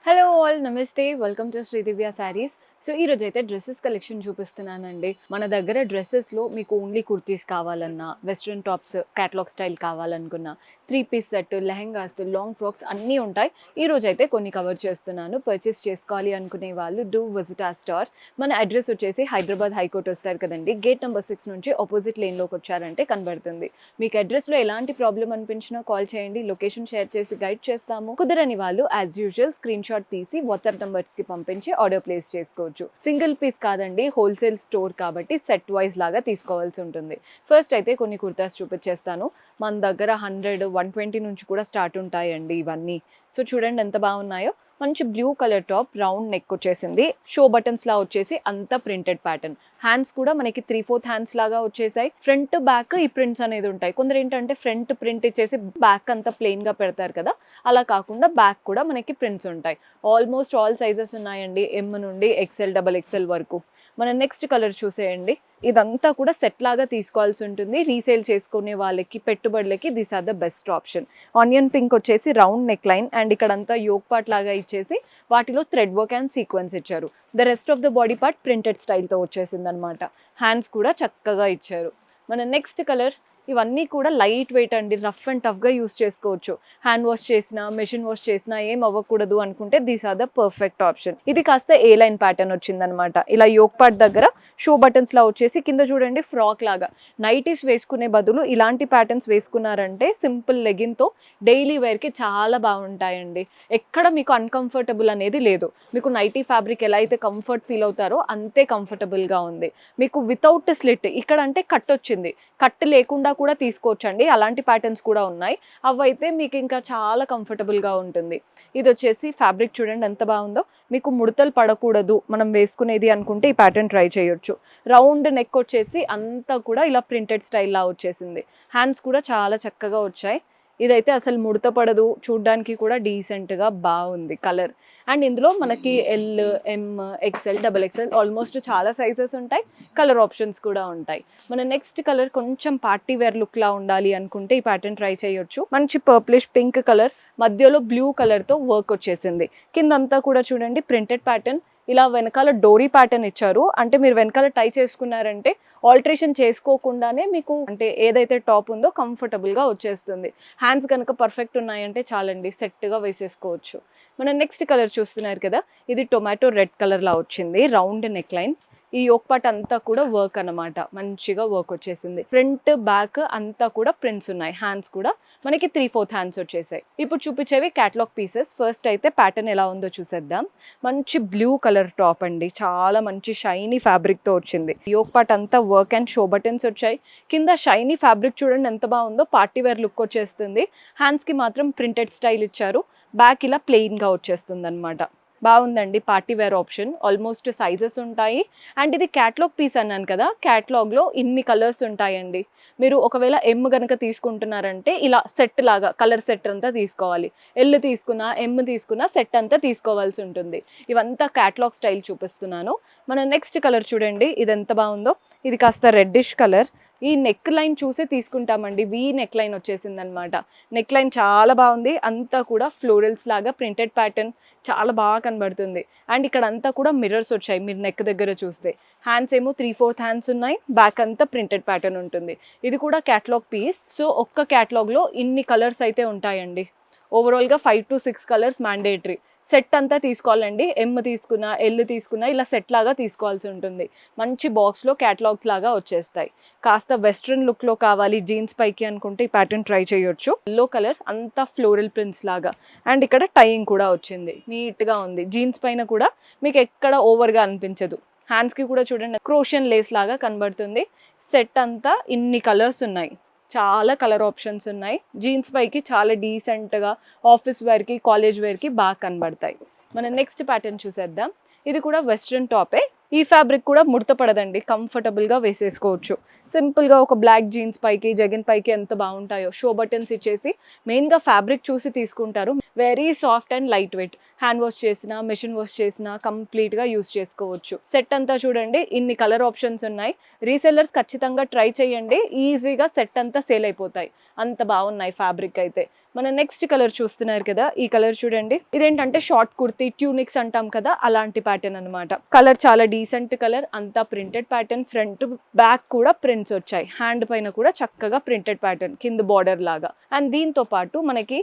Hello all నమస్తే welcome to Shri Divya sarees. So ఈ రోజు అయితే డ్రెస్సెస్ కలెక్షన్ చూపిస్తున్నానండి. మన దగ్గర డ్రెస్సెస్లో మీకు ఓన్లీ కుర్తీస్ కావాలన్నా, వెస్ట్రన్ టాప్స్ క్యాటలాగ్ స్టైల్ కావాలనుకున్నా, 3 piece set, lehengas, long frocks అన్నీ ఉంటాయి. ఈ రోజు అయితే కొన్ని కవర్ చేస్తున్నాను. పర్చేస్ చేసుకోవాలి అనుకునే వాళ్ళు డూ విజిట్ ఆ స్టోర్. మన అడ్రస్ వచ్చేసి హైదరాబాద్ హైకోర్ట్ వస్తారు కదండి, గేట్ నెంబర్ 6 నుంచి ఆపోజిట్ లేన్లోకి వచ్చారంటే కనబడుతుంది. మీకు అడ్రస్లో ఎలాంటి ప్రాబ్లం అనిపించినా కాల్ చేయండి, లొకేషన్ షేర్ చేసి గైడ్ చేస్తాము. కుదరని వాళ్ళు యాజ్ యూజువల్ స్క్రీన్ షాట్ తీసి వాట్సాప్ నంబర్స్కి పంపించి ఆర్డర్ ప్లేస్ చేసుకోవచ్చు. సింగిల్ పీస్ కాదండి, హోల్సేల్ స్టోర్ కాబట్టి సెట్ వైజ్ లాగా తీసుకోవాల్సి ఉంటుంది. ఫస్ట్ అయితే కొన్ని కుర్తాస్ చూపించేస్తాను. మన దగ్గర 100, 120 నుంచి కూడా స్టార్ట్ ఉంటాయండి ఇవన్నీ. సో చూడండి ఎంత బాగున్నాయో. మంచి blue colour top, round neck వచ్చేసింది, షో బటన్స్ లా వచ్చేసి అంతా ప్రింటెడ్ ప్యాటర్న్. హ్యాండ్స్ కూడా మనకి 3/4 హ్యాండ్స్ లాగా వచ్చేసాయి. ఫ్రంట్ బ్యాక్ ఈ ప్రింట్స్ అనేది ఉంటాయి. కొందరు ఏంటంటే ఫ్రంట్ ప్రింట్ ఇచ్చేసి బ్యాక్ అంతా ప్లెయిన్ గా పెడతారు కదా, అలా కాకుండా బ్యాక్ కూడా మనకి ప్రింట్స్ ఉంటాయి. ఆల్మోస్ట్ ఆల్ సైజెస్ ఉన్నాయండి, ఎమ్ నుండి ఎక్సెల్, XXL వరకు. మన నెక్స్ట్ కలర్ చూసేయండి. ఇదంతా కూడా సెట్ లాగా తీసుకోవాల్సి ఉంటుంది. రీసేల్ చేసుకునే వాళ్ళకి, పెట్టుబడులకి this are the best option. Onion pink వచ్చేసి రౌండ్ నెక్ లైన్ అండ్ ఇక్కడంతా యోక్ పార్ట్ లాగా ఇచ్చేసి వాటిలో థ్రెడ్ వర్క్ అండ్ సీక్వెన్స్ ఇచ్చారు. The rest of the body part printed స్టైల్తో వచ్చేసింది అనమాట. హ్యాండ్స్ కూడా చక్కగా ఇచ్చారు. మన నెక్స్ట్ కలర్, ఇవన్నీ కూడా లైట్ వెయిట్ అండి, రఫ్ అండ్ టఫ్గా యూస్ చేసుకోవచ్చు. హ్యాండ్ వాష్ చేసినా, మెషిన్ వాష్ చేసినా ఏం అవ్వకూడదు అనుకుంటే these are the perfect option. ఇది కాస్త ఏ లైన్ ప్యాటర్న్ వచ్చిందనమాట. ఇలా యోక్ పార్ట్ దగ్గర షో బటన్స్ లా వచ్చేసి కింద చూడండి ఫ్రాక్ లాగా. నైటీస్ వేసుకునే బదులు ఇలాంటి ప్యాటర్న్స్ వేసుకున్నారంటే సింపుల్ లెగిన్తో డైలీ వేర్కి చాలా బాగుంటాయండి. ఎక్కడ మీకు అన్కంఫర్టబుల్ అనేది లేదు. మీకు నైటీ ఫ్యాబ్రిక్ ఎలా అయితే కంఫర్ట్ ఫీల్ అవుతారో అంతే కంఫర్టబుల్గా ఉంది. మీకు వితౌట్ స్లిట్, ఇక్కడ అంటే కట్ వచ్చింది, కట్ లేకుండా కూడా తీసుకోవచ్చండి. అలాంటి ప్యాటర్న్స్ కూడా ఉన్నాయి. అవైతే మీకు ఇంకా చాలా కంఫర్టబుల్గా ఉంటుంది. ఇది వచ్చేసి ఫ్యాబ్రిక్ చూడండి ఎంత బాగుందో. మీకు ముడతలు పడకూడదు మనం వేసుకునేది అనుకుంటే ఈ ప్యాటర్న్ ట్రై చేయొచ్చు. రౌండ్ నెక్ వచ్చేసి అంతా కూడా ఇలా ప్రింటెడ్ స్టైల్లా వచ్చేసింది. హ్యాండ్స్ కూడా చాలా చక్కగా వచ్చాయి. ఇదైతే అసలు ముడత పడదు, చూడ్డానికి కూడా డీసెంట్గా బాగుంది కలర్. అండ్ ఇందులో మనకి ఎల్, ఎమ్, XL, XXL ఆల్మోస్ట్ చాలా సైజెస్ ఉంటాయి. కలర్ ఆప్షన్స్ కూడా ఉంటాయి. మన నెక్స్ట్ కలర్ కొంచెం పార్టీ వేర్ లుక్లా ఉండాలి అనుకుంటే ఈ ప్యాటర్న్ ట్రై చేయొచ్చు. మంచి పర్ప్లిష్ పింక్ కలర్, మధ్యలో బ్లూ కలర్తో వర్క్ వచ్చేసింది. కిందంతా కూడా చూడండి ప్రింటెడ్ ప్యాటర్న్. ఇలా వెనకాల డోరీ ప్యాటర్న్ ఇచ్చారు. అంటే మీరు వెనకాల టై చేసుకున్నారంటే ఆల్టరేషన్ చేసుకోకుండానే మీకు అంటే ఏదైతే టాప్ ఉందో కంఫర్టబుల్గా వచ్చేస్తుంది. హ్యాండ్స్ కనుక పర్ఫెక్ట్ ఉన్నాయంటే చాలండి, సెట్గా వేసేసుకోవచ్చు. మన నెక్స్ట్ కలర్ చూస్తున్నారు కదా, ఇది టొమాటో రెడ్ కలర్లా వచ్చింది, రౌండ్ నెక్ లైన్. ఈ యోక్ పార్ట్ అంతా కూడా వర్క్ అనమాట, మంచిగా వర్క్ వచ్చేసింది. ఫ్రంట్ బ్యాక్ అంతా కూడా ప్రింట్స్ ఉన్నాయి. హ్యాండ్స్ కూడా మనకి 3/4 హ్యాండ్స్ వచ్చేసాయి. ఇప్పుడు చూపించేవి క్యాటలాగ్ పీసెస్. ఫస్ట్ అయితే ప్యాటర్న్ ఎలా ఉందో చూసేద్దాం. మంచి బ్లూ కలర్ టాప్ అండి, చాలా మంచి షైనీ ఫ్యాబ్రిక్తో వచ్చింది. యోక్ పార్ట్ అంతా వర్క్ అండ్ షో బటన్స్ వచ్చాయి. కింద షైనీ ఫ్యాబ్రిక్ చూడండి ఎంత బాగుందో, పార్టీ వేర్ లుక్ వచ్చేస్తుంది. హ్యాండ్స్కి మాత్రం ప్రింటెడ్ స్టైల్ ఇచ్చారు. బ్యాక్ ఇలా ప్లెయిన్గా వచ్చేస్తుంది అనమాట. బాగుందండి, party wear option. Almost sizes ఉంటాయి. అండ్ ఇది క్యాటలాగ్ పీస్ అన్నాను కదా, క్యాటలాగ్లో ఇన్ని కలర్స్ ఉంటాయండి. మీరు ఒకవేళ ఎమ్ కనుక తీసుకుంటున్నారంటే ఇలా సెట్ లాగా కలర్ సెట్ అంతా తీసుకోవాలి. ఎల్ తీసుకున్నా, ఎమ్ తీసుకున్నా సెట్ అంతా తీసుకోవాల్సి ఉంటుంది. ఇవంతా క్యాటలాగ్ స్టైల్ చూపిస్తున్నాను. మన నెక్స్ట్ కలర్ చూడండి, ఇది ఎంత బాగుందో. ఇది కాస్త రెడ్డిష్ కలర్. ఈ నెక్ లైన్ చూసే తీసుకుంటామండి. వీ నెక్ లైన్ వచ్చేసింది అనమాట. నెక్ లైన్ చాలా బాగుంది. అంతా కూడా ఫ్లోరల్స్ లాగా ప్రింటెడ్ ప్యాటర్న్ చాలా బాగా కనబడుతుంది. అండ్ ఇక్కడ అంతా కూడా మిర్రర్స్ వచ్చాయి మీరు నెక్ దగ్గర చూస్తే. హ్యాండ్స్ ఏమో 3/4 హ్యాండ్స్ ఉన్నాయి. బ్యాక్ అంతా ప్రింటెడ్ ప్యాటర్న్ ఉంటుంది. ఇది కూడా క్యాటలాగ్ పీస్. సో ఒక్క క్యాటలాగ్లో ఇన్ని కలర్స్ అయితే ఉంటాయండి. ఓవరాల్గా 5 to 6 కలర్స్ మ్యాండేటరీ. సెట్ అంతా తీసుకోవాలండి. ఎమ్ తీసుకున్నా, ఎల్ తీసుకున్నా ఇలా సెట్ లాగా తీసుకోవాల్సి ఉంటుంది. మంచి బాక్స్లో క్యాటలాగ్స్ లాగా వచ్చేస్తాయి. కాస్త వెస్ట్రన్ లుక్లో కావాలి జీన్స్ పైకి అనుకుంటే ఈ ప్యాటర్న్ ట్రై చేయొచ్చు. ఎల్లో కలర్, అంతా ఫ్లోరల్ ప్రింట్స్ లాగా. అండ్ ఇక్కడ టైయింగ్ కూడా వచ్చింది, నీట్గా ఉంది. జీన్స్ పైన కూడా మీకు ఎక్కడ ఓవర్గా అనిపించదు. హ్యాండ్స్కి కూడా చూడండి క్రోషియన్ లేస్ లాగా కనబడుతుంది. సెట్ అంతా ఇన్ని కలర్స్ ఉన్నాయి, చాలా కలర్ ఆప్షన్స్ ఉన్నాయి. జీన్స్ పైకి చాలా డీసెంట్గా ఆఫీస్ వేర్కి, కాలేజ్ వేర్కి బాగా కనబడతాయి. మన నెక్స్ట్ ప్యాటర్న్ చూసేద్దాం. ఇది కూడా వెస్ట్రన్ టాపే. ఈ ఫ్యాబ్రిక్ కూడా ముడత పడదండి, కంఫర్టబుల్గా వేసేసుకోవచ్చు. సింపుల్గా ఒక బ్లాక్ జీన్స్ పైకి, జగిన్ పైకి ఎంత బాగుంటాయో. షో బటన్స్ ఇచ్చేసి మెయిన్గా ఫ్యాబ్రిక్ చూసి తీసుకుంటారు. Very soft and light weight. Hand wash చేసినా మెషిన్ వాష్ చేసినా కంప్లీట్గా యూస్ చేసుకోవచ్చు. సెట్ అంతా చూడండి, ఇన్ని కలర్ ఆప్షన్స్ ఉన్నాయి. రీసెల్లర్స్ ఖచ్చితంగా ట్రై చేయండి, ఈజీగా సెట్ అంతా సేల్ అయిపోతాయి, అంత బాగున్నాయి ఫ్యాబ్రిక్ అయితే. మన నెక్స్ట్ కలర్ చూస్తున్నారు కదా, ఈ కలర్ చూడండి. ఇదేంటంటే షార్ట్ కుర్తీ ట్యూనిక్స్ అంటాం కదా, అలాంటి ప్యాటర్న్ అనమాట. కలర్ చాలా డీసెంట్ కలర్, అంతా ప్రింటెడ్ ప్యాటర్న్. ఫ్రంట్ బ్యాక్ కూడా ప్రింట్స్ వచ్చాయి, హ్యాండ్ పైన కూడా చక్కగా ప్రింటెడ్ ప్యాటర్న్ కింద బార్డర్ లాగా. అండ్ దీంతో పాటు మనకి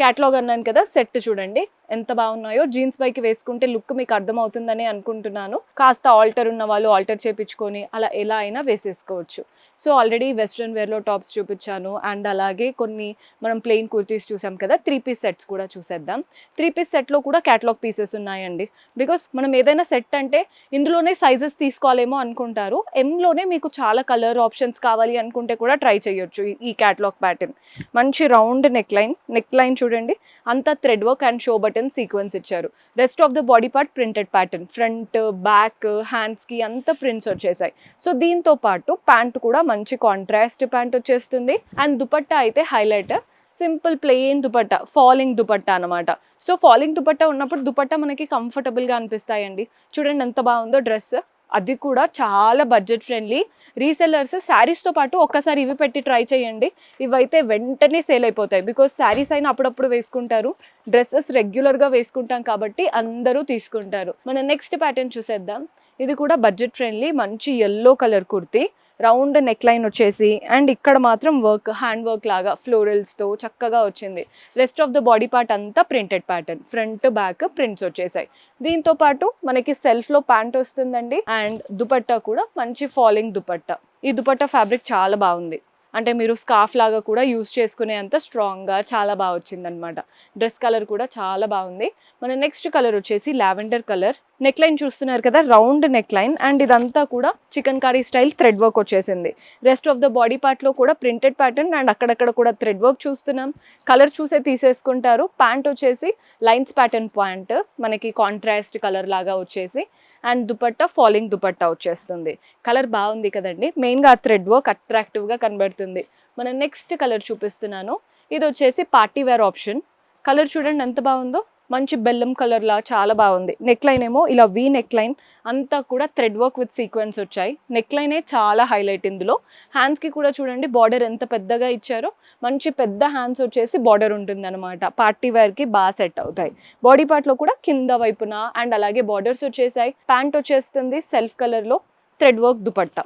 క్యాటలాగ్ అన్నాను కదా, సెట్ చూడండి ఎంత బాగున్నాయో. జీన్స్ పైకి వేసుకుంటే లుక్ మీకు అర్థమవుతుందని అనుకుంటున్నాను. కాస్త ఆల్టర్ ఉన్న వాళ్ళు ఆల్టర్ చేపించుకొని అలా ఎలా అయినా వేసేసుకోవచ్చు. సో ఆల్రెడీ వెస్ట్రన్ వేర్లో టాప్స్ చూపించాను, అండ్ అలాగే కొన్ని మనం ప్లెయిన్ కుర్తీస్ చూసాం కదా, 3 పీస్ సెట్స్ కూడా చూసేద్దాం. 3 పీస్ సెట్లో కూడా క్యాటలాగ్ పీసెస్ ఉన్నాయండి. బికాస్ మనం ఏదైనా సెట్ అంటే ఇందులోనే సైజెస్ తీసుకోవాలేమో అనుకుంటారు. ఎంలోనే మీకు చాలా కలర్ ఆప్షన్స్ కావాలి అనుకుంటే కూడా ట్రై చేయొచ్చు ఈ క్యాటలాగ్ ప్యాటర్న్. మంచి రౌండ్ నెక్ లైన్ చూడండి, అంతా thread work and show button sequence ఇచ్చారు. Rest of the body part printed pattern, front back hands కి అంత ప్రింట్స్ వచ్చేసాయి. సో దీంతో పాటు ప్యాంట్ కూడా మంచి కాంట్రాస్ట్ ప్యాంట్ వచ్చేస్తుంది. అండ్ దుపట్టా అయితే highlight, simple plain dupatta, falling dupatta అనమాట. సో ఫాలింగ్ దుపట్టా ఉన్నప్పుడు దుపట్టా మనకి కంఫర్టబుల్గా అనిపిస్తాయండి. చూడండి ఎంత బాగుందో డ్రెస్, అది కూడా చాలా బడ్జెట్ ఫ్రెండ్లీ. రీసెల్లర్స్ శారీస్తో పాటు ఒక్కసారి ఇవి పెట్టి ట్రై చేయండి, ఇవైతే వెంటనే సేల్ అయిపోతాయి. బికాస్ శారీస్ అయినా అప్పుడప్పుడు వేసుకుంటారు, డ్రెస్సెస్ రెగ్యులర్గా వేసుకుంటాం కాబట్టి అందరూ తీసుకుంటారు. మన నెక్స్ట్ ప్యాటర్న్ చూసేద్దాం. ఇది కూడా బడ్జెట్ ఫ్రెండ్లీ, మంచి yellow colour kurti, round neck line వచ్చేసి, అండ్ ఇక్కడ మాత్రం వర్క్, హ్యాండ్ వర్క్ లాగా ఫ్లోరల్స్తో చక్కగా వచ్చింది. Rest of the body part అంతా printed pattern, front back prints వచ్చేసాయి. దీంతో పాటు మనకి సెల్ఫ్లో ప్యాంట్ వస్తుందండి, అండ్ దుపట్టా కూడా మంచి ఫాలింగ్ దుపట్టా. ఈ దుపట్టా ఫ్యాబ్రిక్ చాలా బాగుంది, అంటే మీరు స్కార్ఫ్ లాగా కూడా యూస్ చేసుకునే అంత స్ట్రాంగ్గా చాలా బాగా వచ్చిందనమాట. డ్రెస్ కలర్ కూడా చాలా బాగుంది. మన నెక్స్ట్ కలర్ వచ్చేసి లావెండర్ కలర్. నెక్ లైన్ చూస్తున్నారు కదా, రౌండ్ నెక్ లైన్, అండ్ ఇదంతా కూడా chicken curry style thread work వచ్చేసింది. రెస్ట్ ఆఫ్ ద బాడీ పార్ట్లో కూడా ప్రింటెడ్ ప్యాటర్న్, అండ్ అక్కడక్కడ కూడా థ్రెడ్ వర్క్ చూస్తున్నాం. కలర్ చూసే తీసేసుకుంటారు. ప్యాంట్ వచ్చేసి లైన్స్ ప్యాటర్న్ ప్యాంట్, మనకి కాంట్రాస్ట్ కలర్ లాగా వచ్చేసి, అండ్ దుపట్టా ఫాలింగ్ దుపట్టా వచ్చేస్తుంది. కలర్ బాగుంది కదండి, మెయిన్గా థ్రెడ్ వర్క్ అట్రాక్టివ్గా కనబడుతుంది. మన నెక్స్ట్ కలర్ చూపిస్తున్నాను. ఇది వచ్చేసి పార్టీ వేర్ ఆప్షన్. కలర్ చూడండి ఎంత బాగుందో, మంచి బెల్లం కలర్ లా చాలా బాగుంది. నెక్ లైన్ ఏమో ఇలా వీ నెక్ లైన్, అంతా కూడా థ్రెడ్ వర్క్ విత్ సీక్వెన్స్ వచ్చాయి. నెక్ లైనే చాలా హైలైట్ ఇందులో. హ్యాండ్స్కి కూడా చూడండి బార్డర్ ఎంత పెద్దగా ఇచ్చారో, మంచి పెద్ద హ్యాండ్స్ వచ్చేసి బార్డర్ ఉంటుంది అనమాట. పార్టీ వేర్కి బాగా సెట్ అవుతాయి. బాడీ పార్ట్లో కూడా కింద వైపున అండ్ అలాగే బార్డర్స్ వచ్చేసాయి. ప్యాంట్ వచ్చేస్తుంది సెల్ఫ్ కలర్లో, థ్రెడ్ వర్క్ దుపట్టా.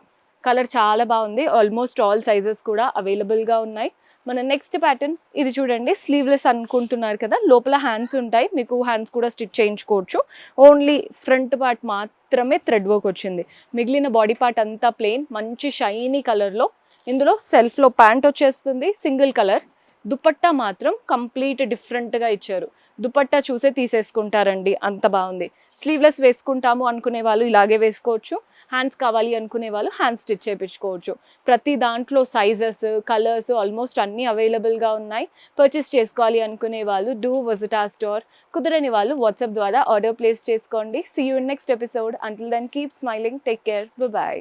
కలర్ చాలా బాగుంది. ఆల్మోస్ట్ ఆల్ సైజెస్ కూడా అవైలబుల్గా ఉన్నాయి. మన నెక్స్ట్ ప్యాటర్న్ ఇది చూడండి, స్లీవ్లెస్ అనుకుంటున్నారు కదా, లోపల హ్యాండ్స్ ఉంటాయి, మీకు హ్యాండ్స్ కూడా స్టిచ్ చేయించుకోవచ్చు. ఓన్లీ ఫ్రంట్ పార్ట్ మాత్రమే థ్రెడ్ వర్క్ వచ్చింది, మిగిలిన బాడీ పార్ట్ అంతా ప్లెయిన్, మంచి షైనీ కలర్లో. ఇందులో సెల్ఫ్లో ప్యాంట్ వచ్చేస్తుంది సింగిల్ కలర్. దుపట్టా మాత్రం కంప్లీట్ డిఫరెంట్గా ఇచ్చారు. దుపట్టా చూసే తీసేసుకుంటారండి, అంత బాగుంది. స్లీవ్లెస్ వేసుకుంటాము అనుకునే వాళ్ళు ఇలాగే వేసుకోవచ్చు, హ్యాండ్స్ కావాలి అనుకునే వాళ్ళు హ్యాండ్స్ స్టిచ్ చేయించుకోవచ్చు. ప్రతి దాంట్లో సైజెస్, కలర్స్ ఆల్మోస్ట్ అన్నీ అవైలబుల్గా ఉన్నాయి. పర్చేస్ చేసుకోవాలి అనుకునే వాళ్ళు డూ విజిట్ our స్టోర్. కుదరని వాళ్ళు వాట్సాప్ ద్వారా ఆర్డర్ ప్లేస్ చేసుకోండి. See you in next episode. Until then keep smiling, take care, by.